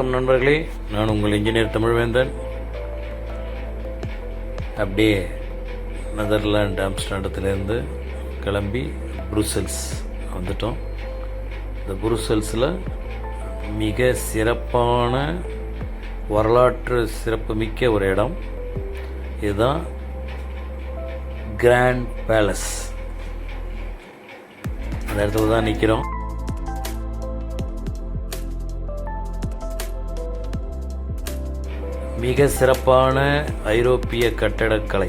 வணக்கம் நண்பர்களே, நான் உங்கள் இன்ஜினியர் தமிழ்வேந்தன். அப்படியே நெதர்லாண்ட் ஆம்ஸ்டர்டாம்லேருந்து கிளம்பி புருசெல்ஸ் வந்துட்டோம். இந்த புருசெல்ஸில் மிக சிறப்பான வரலாற்று சிறப்புமிக்க ஒரு இடம். இதுதான் கிராண்ட் பேலஸ். அந்த இடத்துல தான் நிற்கிறோம். மிக சிறப்பான ஐரோப்பிய கட்டடக்கலை.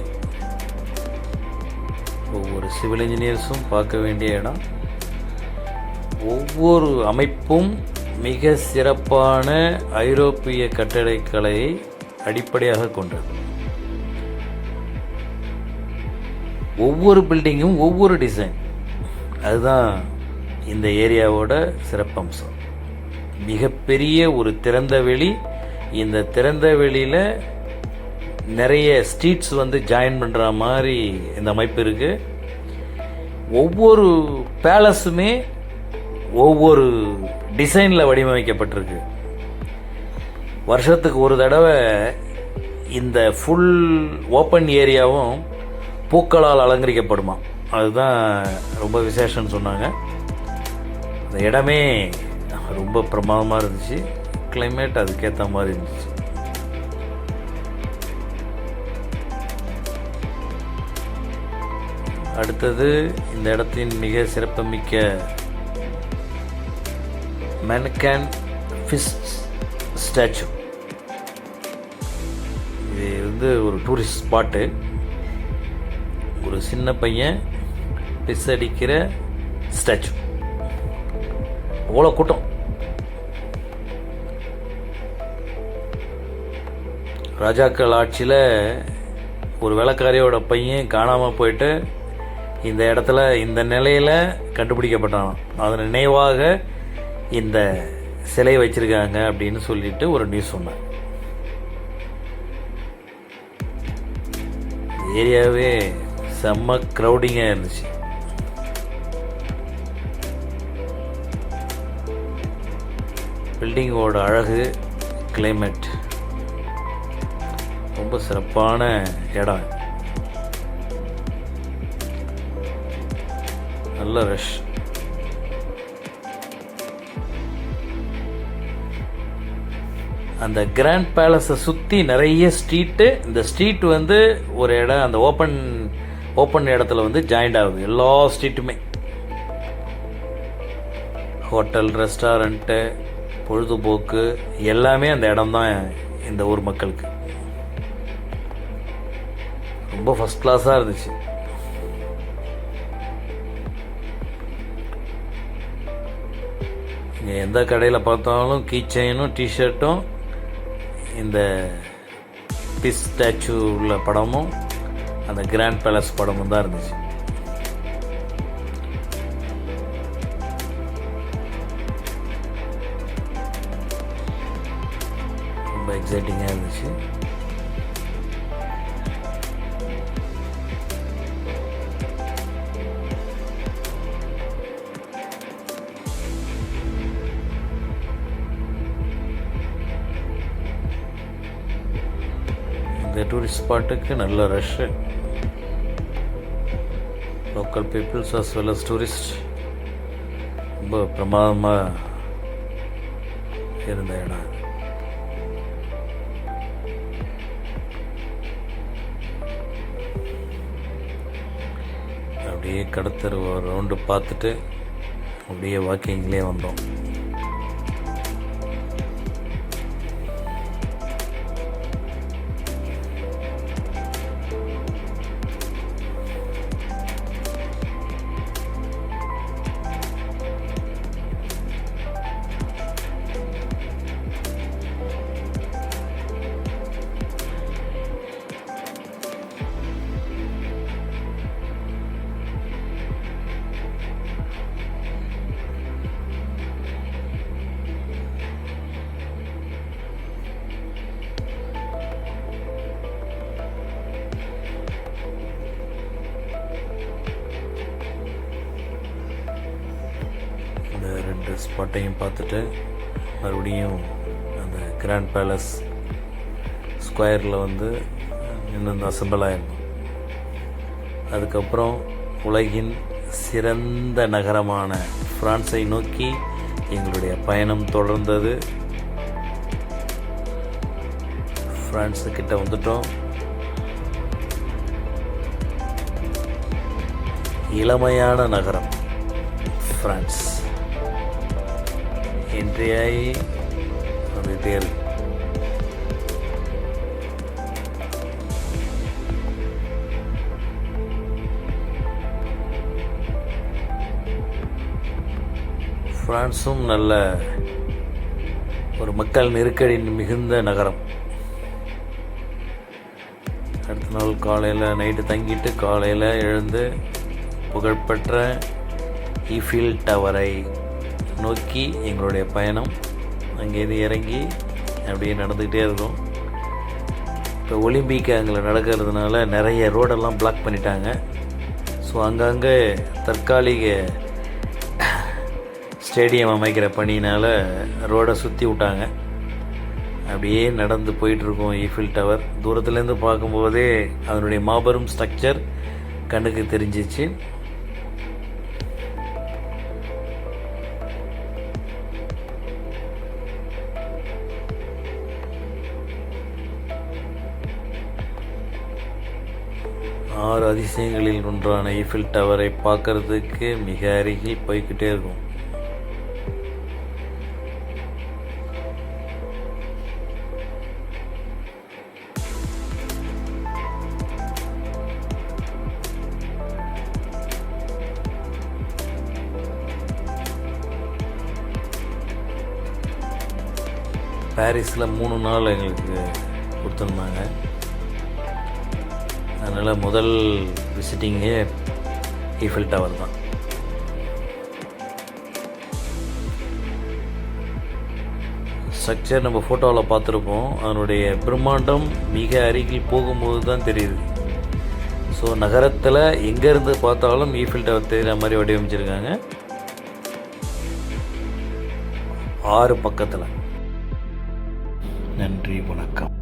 ஒவ்வொரு சிவில் இன்ஜினியர்ஸும் பார்க்க வேண்டிய இடம். ஒவ்வொரு அமைப்பும் மிக சிறப்பான ஐரோப்பிய கட்டடக்கலையை அடிப்படையாக கொண்டது. ஒவ்வொரு பில்டிங்கும் ஒவ்வொரு டிசைன். அதுதான் இந்த ஏரியாவோட சிறப்பம்சம். மிகப்பெரிய ஒரு திறந்த வெளி. இந்த திறந்த வெளியில் நிறைய ஸ்ட்ரீட்ஸ் ஜாயின் பண்ணுற மாதிரி இந்த அமைப்பு இருக்குது. ஒவ்வொரு பேலஸுமே ஒவ்வொரு டிசைனில் வடிவமைக்கப்பட்டிருக்கு. வருஷத்துக்கு ஒரு தடவை இந்த ஃபுல் ஓப்பன் ஏரியாவும் பூக்களால் அலங்கரிக்கப்படுமா. அதுதான் ரொம்ப விசேஷம்னு சொன்னாங்க. அந்த இடமே ரொம்ப பிரமாதமாக இருந்துச்சு. கிளைமேட் அதுக்கேற்ற மாதிரி இருந்துச்சு. அடுத்தது இந்த இடத்தின் மிக சிறப்புமிக்க மேனகன் ஃபிஷ் ஸ்டாச்சு. இது ஒரு டூரிஸ்ட் ஸ்பாட்டு. ஒரு சின்ன பையன் பிஸ் அடிக்கிற ஸ்டாச்சு. அவ்வளோ கூட்டம். ராஜாக்கள் ஆட்சியில் ஒரு வேலைக்காரியோட பையன் காணாமல் போயிட்டு இந்த இடத்துல இந்த நிலையில் கண்டுபிடிக்கப்பட்டான். அதன் நினைவாக இந்த சிலை வச்சிருக்காங்க அப்படின்னு சொல்லிட்டு ஒரு நியூஸ் சொன்னாங்க. ஏரியாவே செம்ம க்ரௌடிங்காக இருந்துச்சு. பில்டிங்கோட அழகு, கிளைமேட் ரொம்ப சிறப்பான இடம். நல்ல ரஷ். அந்த கிராண்ட் பேலஸை சுற்றி நிறைய ஸ்ட்ரீட்டு. இந்த ஸ்ட்ரீட் ஒரு இடம், அந்த ஓப்பன் இடத்துல ஜாயிண்ட் ஆகுது. எல்லா ஸ்ட்ரீட்டுமே ஹோட்டல், ரெஸ்டாரண்ட்டு, பொழுதுபோக்கு எல்லாமே அந்த இடம்தான் இந்த ஊர் மக்களுக்கு. ரொம்ப ஃபஸ்ட் கிளாஸாக இருந்துச்சு. இங்கே எந்த கடையில் பார்த்தாலும் கீ செயினும் டிஷர்ட்டும் இந்த பிஸ் ஸ்டாச்சு உள்ள படமும் அந்த கிராண்ட் பேலஸ் படமும் தான் இருந்துச்சு. ரொம்ப எக்ஸைட்டிங்காக இருந்துச்சு. இந்த டூரிஸ்ட் ஸ்பாட்டுக்கு நல்ல rush. Local peoples as well as tourist. ரொம்ப பிரமாதமாக இருந்த இடம். அப்படியே கடத்தரு ஒரு ரவுண்டு பார்த்துட்டு அப்படியே வாக்கிங்லேயே வந்தோம். ஸ்பாட்டையும் பார்த்துட்டு மறுபடியும் அந்த கிராண்ட் பேலஸ் ஸ்கொயரில் வந்து இன்னும் அசம்பிள் ஆயிருந்தோம். அதுக்கப்புறம் உலகின் சிறந்த நகரமான ஃப்ரான்ஸை நோக்கி எங்களுடைய பயணம் தொடர்ந்தது. ஃப்ரான்ஸுக்கிட்ட வந்துட்டோம். இளமையான நகரம் ஃப்ரான்ஸ். என்ட்ரியாகி வந்துகிட்டே இருக்கு. ஃப்ரான்ஸும் நல்ல ஒரு மக்கள் நெருக்கடி மிகுந்த நகரம். அடுத்த நாள் காலையில் நைட்டு தங்கிட்டு காலையில் எழுந்து புகழ்பெற்ற ஈஃபில் டவரை நோக்கி எங்களுடைய பயணம். அங்கேருந்து இறங்கி அப்படியே நடந்துக்கிட்டே இருக்கும். இப்போ ஒலிம்பிக் அங்கே நடக்கிறதுனால நிறைய ரோடெல்லாம் பிளாக் பண்ணிட்டாங்க. ஸோ அங்கங்கே தற்காலிக ஸ்டேடியம் அமைக்கிற பணியினால் ரோடை சுற்றி விட்டாங்க. அப்படியே நடந்து போயிட்டுருக்கோம். ஈஃபில் டவர் தூரத்துலேருந்து பார்க்கும்போதே அதனுடைய மாபெரும் ஸ்ட்ரக்சர் கண்ணுக்கு தெரிஞ்சிச்சு. ஆறு அதிசயங்களில் ஒன்றான ஈஃபில் டவரை பார்க்கறதுக்கு மிக அருகில் போய்கிட்டே இருக்கும். பாரிஸில் 3 நாள் எங்களுக்கு கொடுத்துருந்தாங்க. அதனால் முதல் விசிட்டிங்கே ஈஃபில் டவர் தான். ஸ்ட்ரக்சர் நம்ம ஃபோட்டோவில் பார்த்துருப்போம். அதனுடைய பிரம்மாண்டம் மிக அருகில் போகும்போது தான் தெரியுது. ஸோ நகரத்தில் எங்கேருந்து பார்த்தாலும் ஈஃபில் டவர் தெரிகிற மாதிரி வடிவமைச்சிருக்காங்க. 6 பக்கத்தில். நன்றி, வணக்கம்.